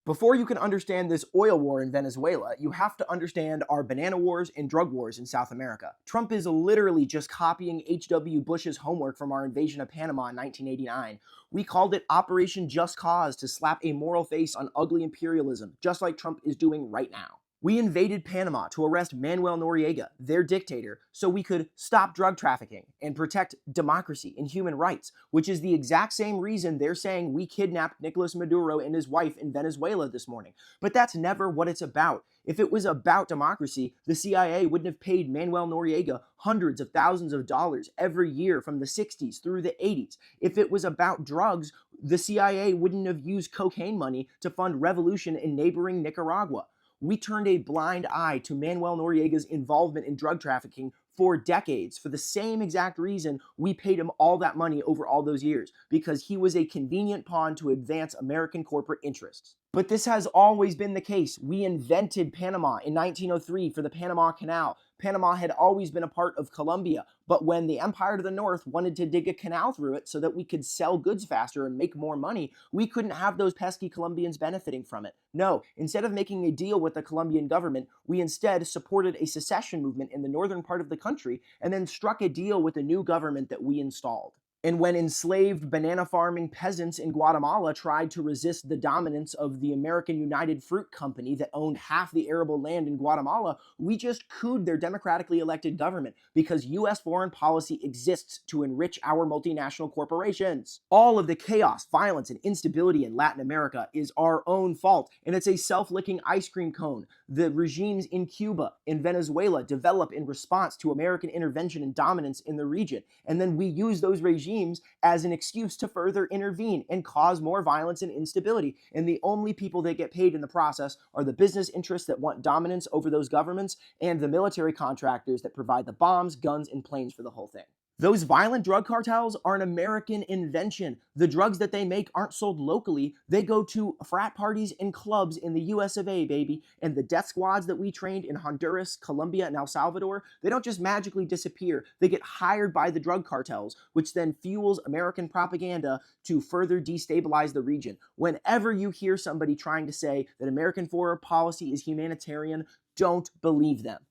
Before you can understand this oil war in Venezuela, you have to understand our banana wars and drug wars in South America. Trump is literally just copying H.W. Bush's homework from our invasion of Panama in 1989. We called it Operation Just Cause to slap a moral face on ugly imperialism, just like Trump is doing right now. We invaded Panama to arrest Manuel Noriega, their dictator, so we could stop drug trafficking and protect democracy and human rights, which is the exact same reason they're saying we kidnapped Nicolas Maduro and his wife in Venezuela this morning. But that's never what it's about. If it was about democracy, the CIA wouldn't have paid Manuel Noriega hundreds of thousands of dollars every year from the 60s through the 80s. If it was about drugs, the CIA wouldn't have used cocaine money to fund revolution in neighboring Nicaragua. We turned a blind eye to Manuel Noriega's involvement in drug trafficking for decades for the same exact reason we paid him all that money over all those years, because he was a convenient pawn to advance American corporate interests. But this has always been the case. We invented Panama in 1903 for the Panama Canal. Panama had always been a part of Colombia, but when the Empire to the North wanted to dig a canal through it so that we could sell goods faster and make more money, we couldn't have those pesky Colombians benefiting from it. No, instead of making a deal with the Colombian government, we instead supported a secession movement in the northern part of the country and then struck a deal with the new government that we installed. And when enslaved banana farming peasants in Guatemala tried to resist the dominance of the American United Fruit Company that owned half the arable land in Guatemala, we just cooed their democratically elected government because US foreign policy exists to enrich our multinational corporations. All of the chaos, violence, and instability in Latin America is our own fault, and it's a self-licking ice cream cone. The regimes in Cuba and Venezuela develop in response to American intervention and dominance in the region, and then we use those regimes as an excuse to further intervene and cause more violence and instability. And the only people that get paid in the process are the business interests that want dominance over those governments and the military contractors that provide the bombs, guns, and planes for the whole thing. Those violent drug cartels are an American invention. The drugs that they make aren't sold locally. They go to frat parties and clubs in the US of A, baby. And the death squads that we trained in Honduras, Colombia, and El Salvador, they don't just magically disappear. They get hired by the drug cartels, which then fuels American propaganda to further destabilize the region. Whenever you hear somebody trying to say that American foreign policy is humanitarian, don't believe them.